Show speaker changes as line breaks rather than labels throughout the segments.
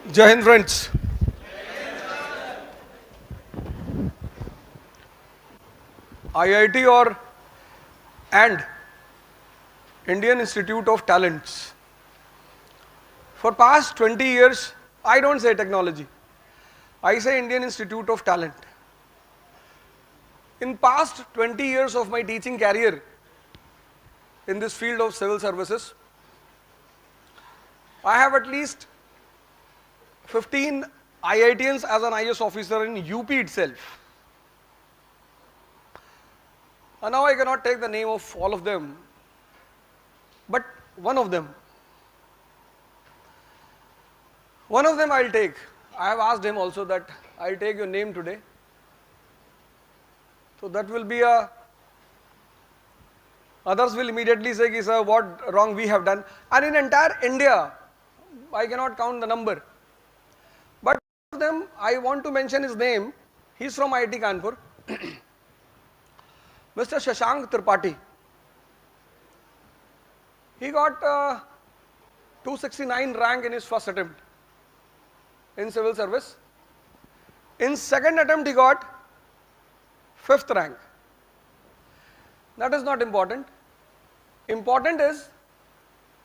जय Hind friends. IIT और and Indian institute of talents for past 20 years, I don't say technology, I say Indian Institute of Talent. In past 20 years of my teaching career in this field of civil services, I have at least 15 IITians as an IS officer in UP itself. And now I cannot take the name of all of them, but one of them I'll take. I have asked him also that I'll take your name today. So that will be a, others will immediately say, ki, sir, what wrong we have done. And in entire India, I cannot count the number. But one of them, I want to mention his name. He's from IIT Kanpur. Mr. Shashank Tripathi. He got 269 rank in his first attempt in civil service. In second attempt he got 5th rank. That is not important. Important is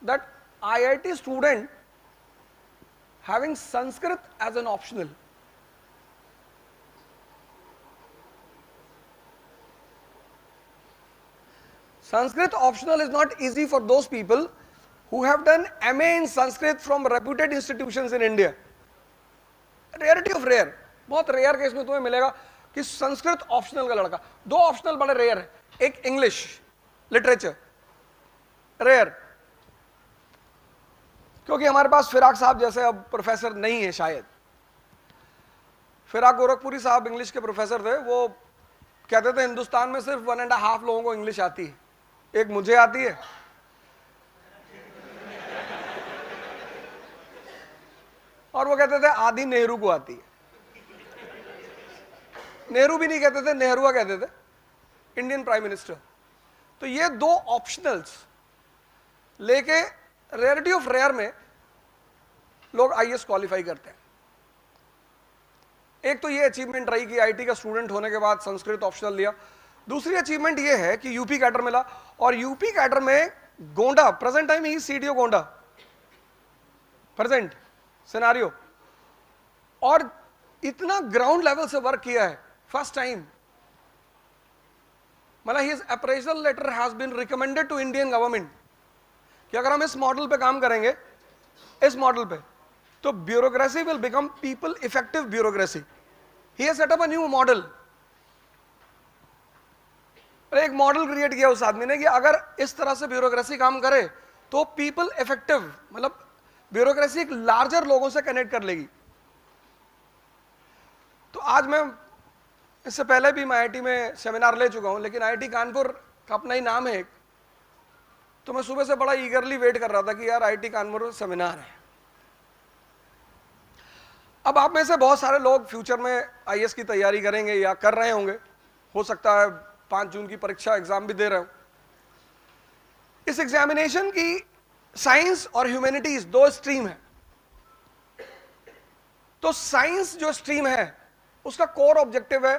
that IIT student having Sanskrit as an optional. Sanskrit optional is not easy for those people who have done MA in Sanskrit from reputed institutions in India. Rarity of rare, बहुत rare case में तुम्हें मिलेगा कि Sanskrit optional का लड़का। दो optional बड़े rare है, एक इंग्लिश लिटरेचर रेयर, क्योंकि हमारे पास फिराक साहब जैसे अब प्रोफेसर नहीं है शायद। फिराक गोरखपुरी साहब इंग्लिश के प्रोफेसर थे, वो कहते थे हिंदुस्तान में सिर्फ 1.5 लोगों को इंग्लिश आती है, एक मुझे आती है और वो कहते थे आधी नेहरू को आती है। नेहरू भी नहीं कहते थे, नेहरूआ कहते थे, इंडियन प्राइम मिनिस्टर। तो ये दो ऑप्शनल्स लेके रेयरिटी ऑफ रेयर में लोग आईएएस क्वालिफाई करते हैं। एक तो ये अचीवमेंट रही कि आईटी का स्टूडेंट होने के बाद संस्कृत ऑप्शनल लिया। दूसरी अचीवमेंट ये है कि यूपी कैडर मिला, और यूपी कैडर में गोंडा, प्रेजेंट टाइम ही सीडीओ गोंडा, प्रेजेंट सिनारियो, और इतना ग्राउंड लेवल से वर्क किया है फर्स्ट टाइम। मतलब his appraisal letter has been recommended to Indian government कि अगर हम इस मॉडल पे काम करेंगे, इस मॉडल पे, तो bureaucracy will become people effective bureaucracy. He has set up a new model. एक मॉडल क्रिएट किया उस आदमी ने कि अगर इस तरह से ब्यूरोक्रेसी काम करे तो पीपल इफेक्टिव, मतलब ब्यूरोक्रेसी एक लार्जर लोगों से कनेक्ट कर लेगी। तो आज मैं, इससे पहले भी मैं आईआईटी में सेमिनार ले चुका हूं, लेकिन आईआईटी कानपुर का अपना ही नाम है एक, तो मैं सुबह से बड़ा ईगरली वेट कर रहा था कि यार आईआईटी कानपुर में सेमिनार है। अब आप में से बहुत सारे लोग फ्यूचर में आईएएस की तैयारी करेंगे या कर रहे होंगे, हो सकता है 5 जून की परीक्षा एग्जाम भी दे रहे हो। इस एग्जामिनेशन की साइंस और ह्यूमैनिटीज दो स्ट्रीम है। तो साइंस जो स्ट्रीम है उसका कोर ऑब्जेक्टिव है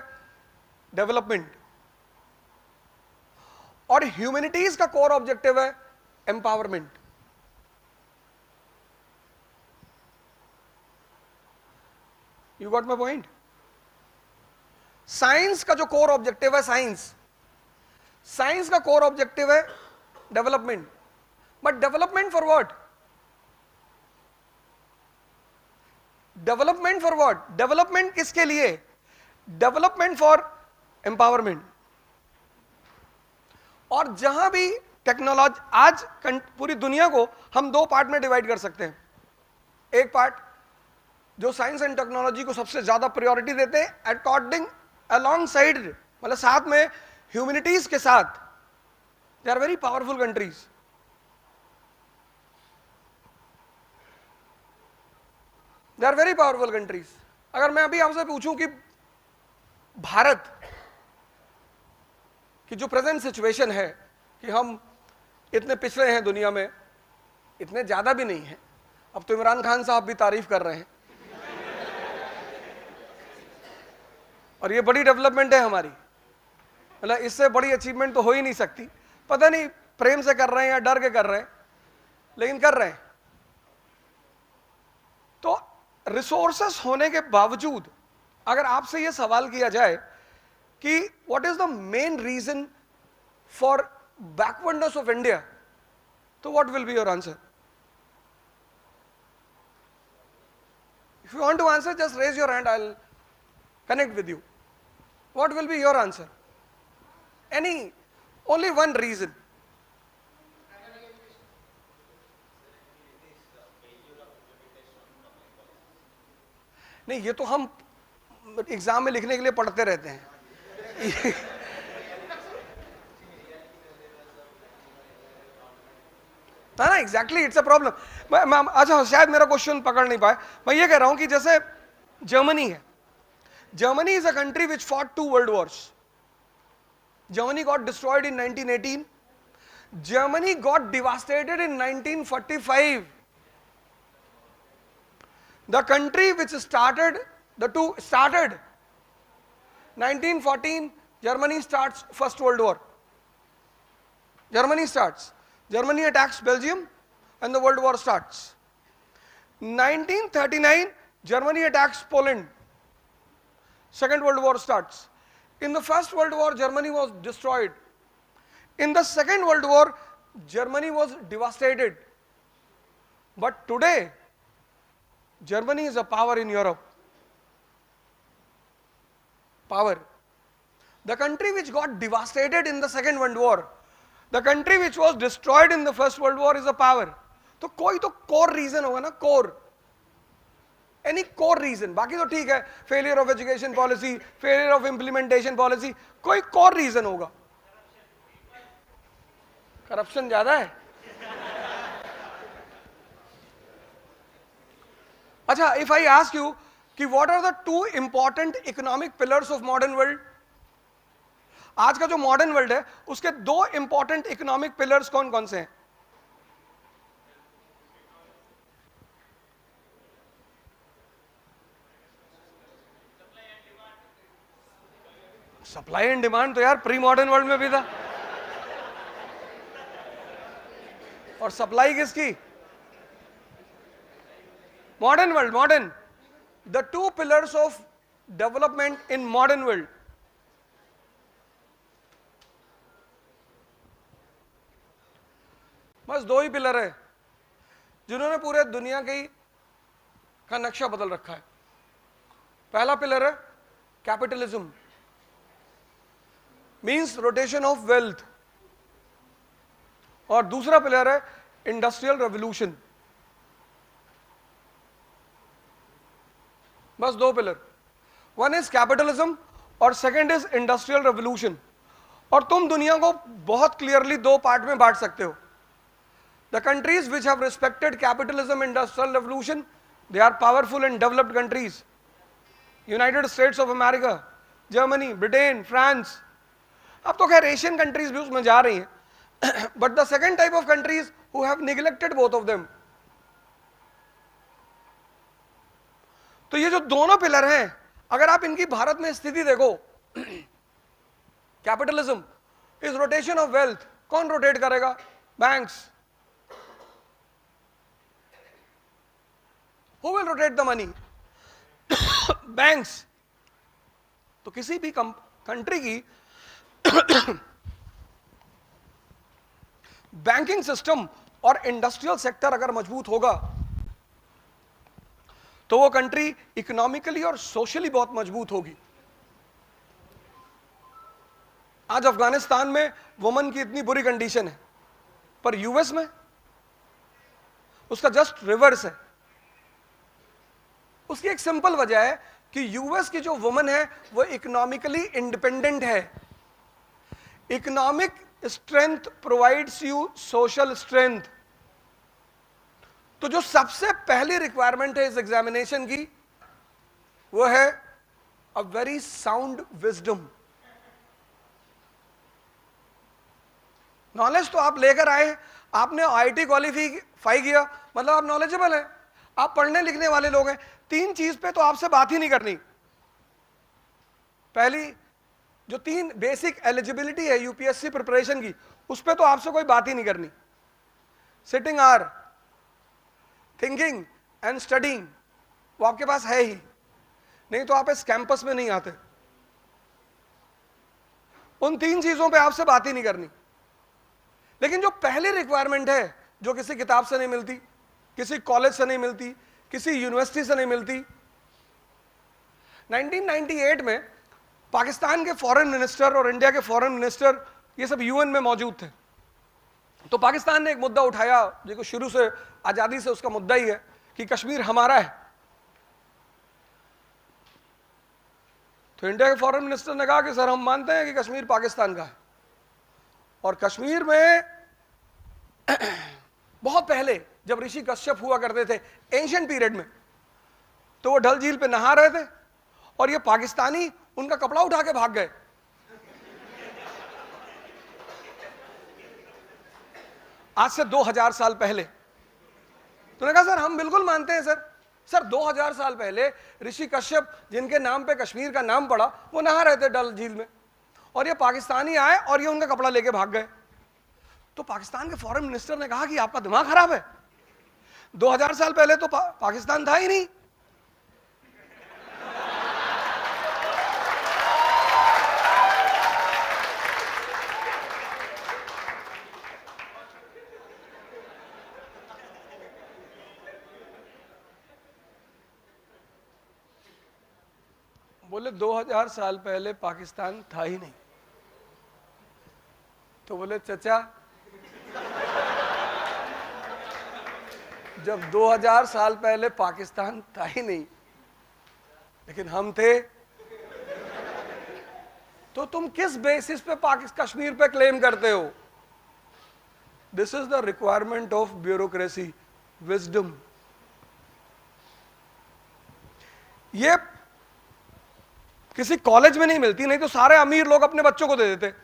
डेवलपमेंट, और ह्यूमैनिटीज का कोर ऑब्जेक्टिव है empowerment. You got my point? Science का जो कोर ऑब्जेक्टिव है, साइंस का कोर ऑब्जेक्टिव है development. But development for what? Development for what? Development किसके लिए? Development for empowerment. और जहां भी टेक्नोलॉजी, आज पूरी दुनिया को हम दो पार्ट में डिवाइड कर सकते हैं। एक पार्ट जो साइंस एंड टेक्नोलॉजी को सबसे ज्यादा प्रायोरिटी देते हैं, अकॉर्डिंग अलोंग साइड, मतलब साथ में ह्यूमैनिटीज के साथ, they are very powerful countries. They are very powerful countries. अगर मैं अभी आपसे पूछूं कि भारत कि जो प्रेजेंट सिचुएशन है कि हम इतने पिछड़े हैं दुनिया में, इतने ज्यादा भी नहीं है, अब तो इमरान खान साहब भी तारीफ कर रहे हैं और ये बड़ी डेवलपमेंट है हमारी, मतलब इससे बड़ी अचीवमेंट तो हो ही नहीं सकती। पता नहीं प्रेम से कर रहे हैं या डर के कर रहे हैं, लेकिन कर रहे हैं। तो रिसोर्सेस होने के बावजूद अगर आपसे यह सवाल किया जाए कि what is the main reason for backwardness of India, तो what will be your answer? If you want to answer, just raise your hand, I will connect with you. What will be your answer? Any, only one reason. नहीं, ये तो हम exam में लिखने के लिए पढ़ते रहते हैं ना, एग्जैक्टली, इट्स अ प्रॉब्लम। अच्छा, शायद मेरा क्वेश्चन पकड़ नहीं पाए। मैं ये कह रहा हूं कि जैसे जर्मनी है, Germany is a country which fought 2 world wars. Germany got destroyed in 1918. Germany got devastated in 1945. The country which started 1914, Germany starts First World War. Germany attacks Belgium and the World War starts. 1939, Germany attacks Poland. Second World War starts. In the First World War, Germany was destroyed. In the Second World War, Germany was devastated. But today, Germany is a power in Europe. Power. The country which got devastated in the Second World War, the country which was destroyed in the First World War is a power. तो कोई तो core reason होगा ना, core. Any core reason, बाकी तो ठीक है, failure of education policy, failure of implementation policy, कोई core reason होगा। करप्शन ज्यादा है। अच्छा, if I ask you कि what are the 2 important economic pillars of modern world? आज का जो मॉडर्न वर्ल्ड है उसके 2 इंपॉर्टेंट इकोनॉमिक पिलर्स कौन कौन से हैं? सप्लाई एंड डिमांड तो यार प्री मॉडर्न वर्ल्ड में भी था। और सप्लाई किसकी? Modern world, modern. The 2 pillars of development in modern world, बस 2 ही पिलर है जिन्होंने पूरे दुनिया का नक्शा बदल रखा है। पहला पिलर है capitalism, means rotation of wealth, और दूसरा पिलर है इंडस्ट्रियल रेवोल्यूशन। बस 2 पिलर, वन इज कैपिटलिज्म और सेकंड इज इंडस्ट्रियल रेवोल्यूशन। और तुम दुनिया को बहुत क्लियरली 2 पार्ट में बांट सकते हो। The countries which have respected capitalism, industrial revolution, they are powerful and developed countries. United States of America, Germany, Britain, France, अब तो खैर एशियन कंट्रीज भी उसमें जा रही हैं, but the second type of countries who have neglected both of them. तो ये जो दोनों पिलर हैं, अगर आप इनकी भारत में स्थिति देखो, capitalism is rotation of wealth, कौन रोटेट करेगा? Banks. Who will rotate the money? Banks. तो किसी भी कंट्री की बैंकिंग सिस्टम और इंडस्ट्रियल सेक्टर अगर मजबूत होगा तो वो कंट्री इकोनॉमिकली और सोशली बहुत मजबूत होगी। आज अफगानिस्तान में वुमेन की इतनी बुरी कंडीशन है, पर यूएस में उसका जस्ट रिवर्स है। उसकी एक सिंपल वजह है कि यूएस की जो वुमेन है वो इकोनॉमिकली इंडिपेंडेंट है। Economic strength provides you social strength. तो जो सबसे पहली रिक्वायरमेंट है इस एग्जामिनेशन की, वो है a very sound wisdom. Knowledge तो आप लेकर आए, आपने आईआईटी क्वालिफाई किया, मतलब आप नॉलेजेबल हैं, आप पढ़ने लिखने वाले लोग हैं। 3 चीज पे तो आपसे बात ही नहीं करनी। पहली जो 3 बेसिक एलिजिबिलिटी है यूपीएससी प्रिपरेशन की, उस पे तो आपसे कोई बात ही नहीं करनी। Sitting hour, thinking and studying, वो आपके पास है ही, नहीं तो आप इस कैंपस में नहीं आते। उन 3 चीजों पे आपसे बात ही नहीं करनी। लेकिन जो पहली रिक्वायरमेंट है, जो किसी किताब से नहीं मिलती, किसी कॉलेज से नहीं मिलती, किसी यूनिवर्सिटी से नहीं मिलती, 1998 में पाकिस्तान के फॉरेन मिनिस्टर और इंडिया के फॉरेन मिनिस्टर ये सब यूएन में मौजूद थे। तो पाकिस्तान ने एक मुद्दा उठाया, जो शुरू से आजादी से उसका मुद्दा ही है कि कश्मीर हमारा है। तो इंडिया के फॉरेन मिनिस्टर ने कहा कि सर हम मानते हैं कि कश्मीर पाकिस्तान का है, और कश्मीर में बहुत पहले जब ऋषि कश्यप हुआ करते थे एंशिएंट पीरियड में, तो वो डल झील पे नहा रहे थे और ये पाकिस्तानी उनका कपड़ा उठा के भाग गए। आज से 2000 साल पहले। तो उन्होंने कहा सर हम बिल्कुल मानते हैं सर 2000 साल पहले ऋषि कश्यप जिनके नाम पे कश्मीर का नाम पड़ा, वो नहा रहे थे डल झील में, और ये पाकिस्तानी आए और ये उनका कपड़ा लेके भाग गए। तो पाकिस्तान के फॉरेन मिनिस्टर ने कहा कि आपका दिमाग खराब है, 2000 साल पहले तो पाकिस्तान था ही नहीं। बोले 2000 साल पहले पाकिस्तान था ही नहीं। तो बोले चचा जब 2000 साल पहले पाकिस्तान था ही नहीं लेकिन हम थे, तो तुम किस बेसिस पे कश्मीर पे क्लेम करते हो? This is the requirement of bureaucracy, wisdom. ये किसी कॉलेज में नहीं मिलती, नहीं तो सारे अमीर लोग अपने बच्चों को दे देते।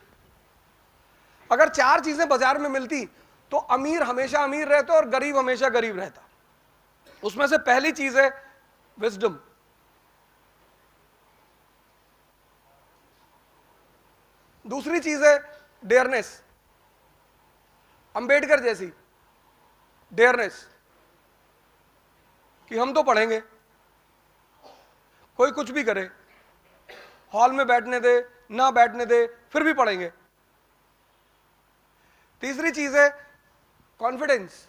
अगर 4 चीजें बाजार में मिलती तो अमीर हमेशा अमीर रहते और गरीब हमेशा गरीब रहता। उसमें से पहली चीज है विजडम। दूसरी चीज है डेयरनेस, अंबेडकर जैसी डेयरनेस कि हम तो पढ़ेंगे, कोई कुछ भी करे, हॉल में बैठने दे ना बैठने दे, फिर भी पढ़ेंगे। तीसरी चीज है कॉन्फिडेंस।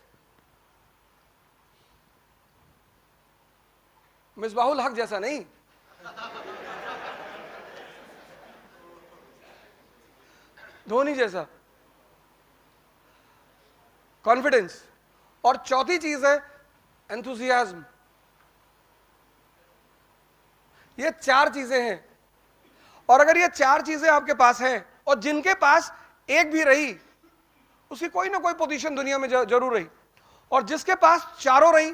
मिसबाहुल हक जैसा नहीं, धोनी जैसा कॉन्फिडेंस। और चौथी चीज है एंथुसियाज्म। ये 4 चीजें हैं, और अगर ये 4 चीजें आपके पास हैं और जिनके पास एक भी रही उसकी कोई ना कोई पोजीशन दुनिया में जरूर रही, और जिसके पास चारों रही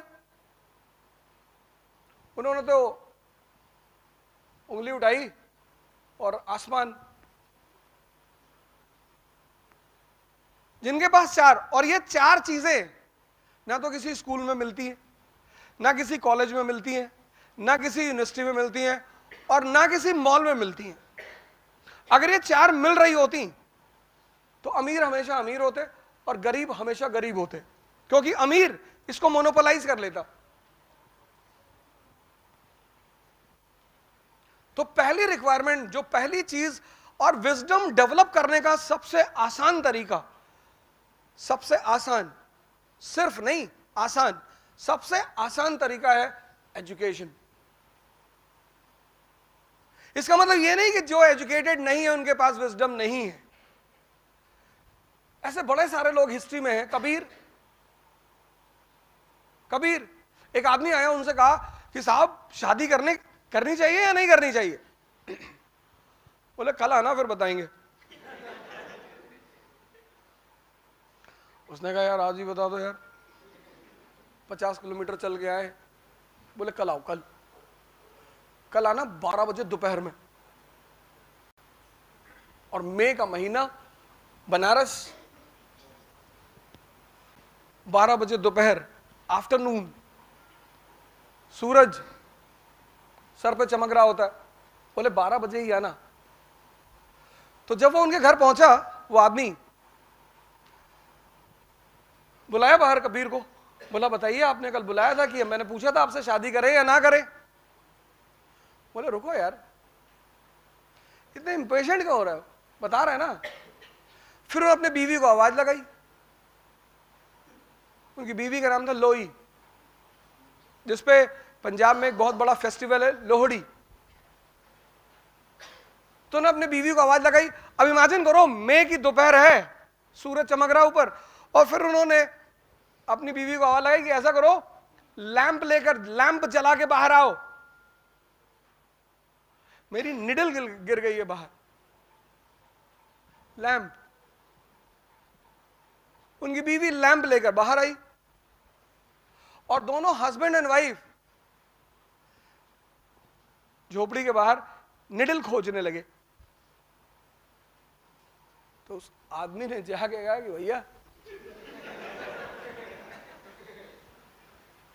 उन्होंने तो उंगली उठाई और आसमान। जिनके पास 4, और ये 4 चीजें ना तो किसी स्कूल में मिलती हैं, ना किसी कॉलेज में मिलती हैं, ना किसी यूनिवर्सिटी में मिलती हैं, और ना किसी मॉल में मिलती हैं। अगर ये 4 मिल रही होती तो अमीर हमेशा अमीर होते और गरीब हमेशा गरीब होते, क्योंकि अमीर इसको मोनोपोलाइज कर लेता। तो पहली रिक्वायरमेंट, जो पहली चीज, और विजडम डेवलप करने का सबसे आसान तरीका, सबसे आसान, सिर्फ नहीं आसान, सबसे आसान तरीका है एजुकेशन। इसका मतलब यह नहीं कि जो एजुकेटेड नहीं है उनके पास विजडम नहीं है। ऐसे बड़े सारे लोग हिस्ट्री में हैं। कबीर एक आदमी आया, उनसे कहा कि साहब शादी करनी चाहिए या नहीं करनी चाहिए? बोले कल आना फिर बताएंगे। उसने कहा यार आज ही बता दो यार, 50 किलोमीटर चल के आए। बोले कल आओ, कल आना 12 बजे दोपहर में, और मई का महीना, बनारस 12 बजे दोपहर, आफ्टरनून, सूरज सर पे चमक रहा होता है, बोले 12 बजे ही आना। तो जब वो उनके घर पहुंचा, वो आदमी बुलाया बाहर कबीर को, बोला बताइए आपने कल बुलाया था कि मैंने पूछा था आपसे शादी करें या ना करें। बोले रुको यार, इतने इंपेशेंट क्यों हो रहे हो, बता रहे हैं ना। फिर उन्होंने अपने बीवी को आवाज लगाई, उनकी बीवी का नाम था लोई, जिसपे पंजाब में एक बहुत बड़ा फेस्टिवल है लोहड़ी। तो उन्होंने अपने बीवी को आवाज लगाई। अब इमेजिन करो, मई की दोपहर है, सूरज चमक रहा ऊपर, और फिर उन्होंने अपनी बीवी को आवाज लगाई कि ऐसा करो, लैंप लेकर, लैंप जला के बाहर आओ, मेरी निडल गिर गई है बाहर। लैंप, उनकी बीवी लैंप लेकर बाहर आई और दोनों हस्बैंड एंड वाइफ झोपड़ी के बाहर निडल खोजने लगे। तो उस आदमी ने जाके कहा कि भैया,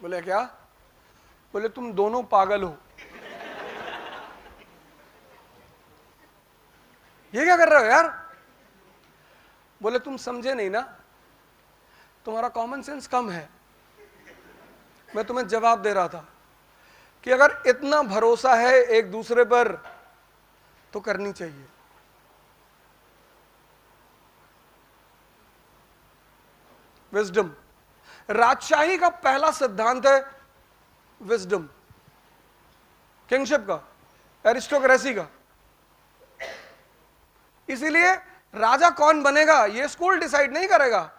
बोले क्या? बोले तुम दोनों पागल हो। ये क्या कर रहे हो यार? बोले तुम समझे नहीं ना, तुम्हारा कॉमन सेंस कम है। मैं तुम्हें जवाब दे रहा था कि अगर इतना भरोसा है एक दूसरे पर तो करनी चाहिए। विजडम, राजशाही का पहला सिद्धांत है विजडम, किंगशिप का, एरिस्टोक्रेसी का। इसीलिए राजा कौन बनेगा ये स्कूल डिसाइड नहीं करेगा।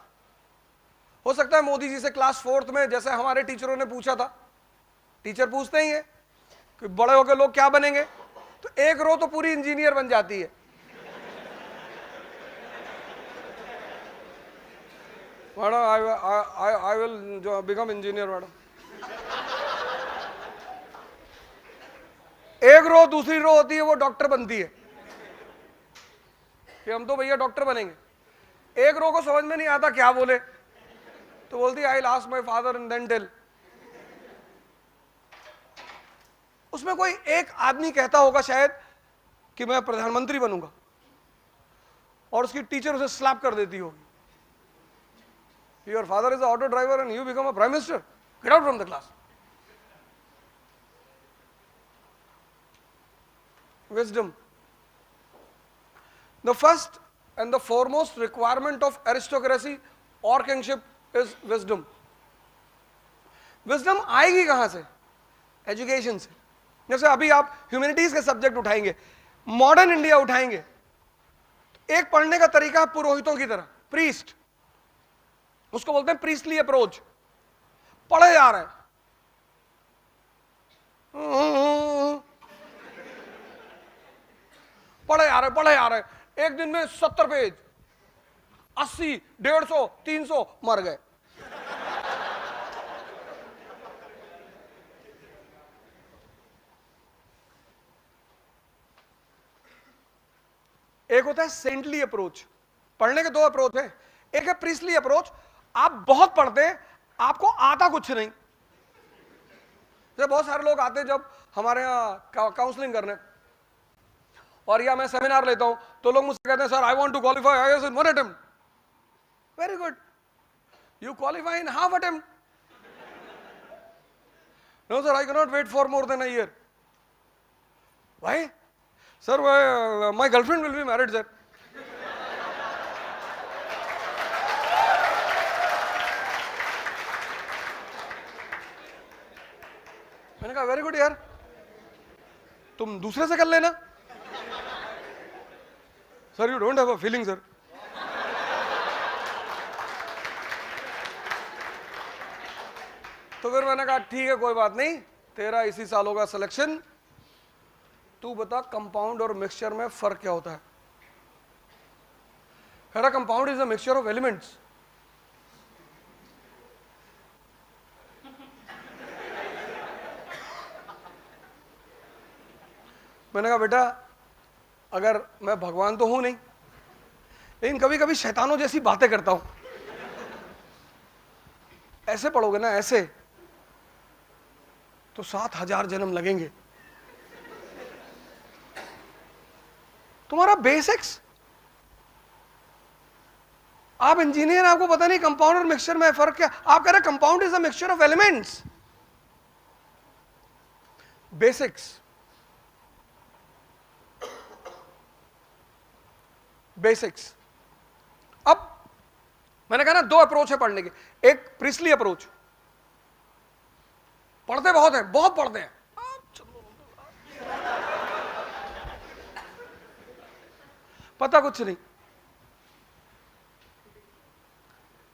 हो सकता है मोदी जी से क्लास 4th में, जैसे हमारे टीचरों ने पूछा था, टीचर पूछते ही है कि बड़े होकर लोग क्या बनेंगे, तो एक रो तो पूरी इंजीनियर बन जाती है। Madam I will become engineer madam. एक रो, दूसरी रो होती है वो डॉक्टर बनती है कि हम तो भैया डॉक्टर बनेंगे। एक रो को समझ में नहीं आता क्या बोले, तो बोलती I will ask my father and then tell. उसमें कोई एक आदमी कहता होगा शायद कि मैं प्रधानमंत्री बनूंगा, और उसकी टीचर उसे स्लैप कर देती होगी, your father is a auto driver and you become a prime minister, get out from the class. Wisdom. The first and the foremost requirement of aristocracy or kingship is wisdom. Wisdom आएगी कहां से? Education से। जैसे अभी आप humanities के subject उठाएंगे, modern India उठाएंगे, एक पढ़ने का तरीका है पुरोहितों की तरह, प्रीस्ट, उसको बोलते हैं प्रीस्टली अप्रोच। पढ़े जा रहे हैं, पढ़े आ रहे, एक दिन में 70 पेज, 80, 150, 300 मर गए। एक होता है सेंटली अप्रोच। पढ़ने के दो अप्रोच है, एक है प्रीस्टली अप्रोच, आप बहुत पढ़ते हैं, आपको आता कुछ नहीं। जब बहुत सारे लोग आते हैं जब हमारे यहाँ काउंसलिंग करने, और या मैं सेमिनार लेता हूं, तो लोग मुझसे कहते हैं sir I want to qualify IAS in 1 attempt. Very good, you qualify in half attempt. No sir, I can not wait for more than a year. Why? Sir my girlfriend will be married sir. मैंने कहा very good यार, तुम दूसरे से कर लेना। Sir you don't have a feeling sir. तो फिर मैंने कहा ठीक है कोई बात नहीं, तेरा इसी साल होगा सिलेक्शन, तू बता कंपाउंड और मिक्सचर में फर्क क्या होता है। कह रहा compound is a mixture of elements. मैंने कहा बेटा अगर मैं भगवान तो हूं नहीं, लेकिन कभी कभी शैतानों जैसी बातें करता हूं। ऐसे पढ़ोगे ना ऐसे, तो 7,000 जन्म लगेंगे। तुम्हारा बेसिक्स, आप इंजीनियर, आपको पता नहीं कंपाउंड और मिक्सचर में फर्क क्या। आप कह रहे compound is a mixture of elements. Basics, basics. अब मैंने कहा ना दो अप्रोच है पढ़ने के, एक प्रिस्ली अप्रोच, पढ़ते बहुत हैं, बहुत पढ़ते हैं, पता कुछ नहीं।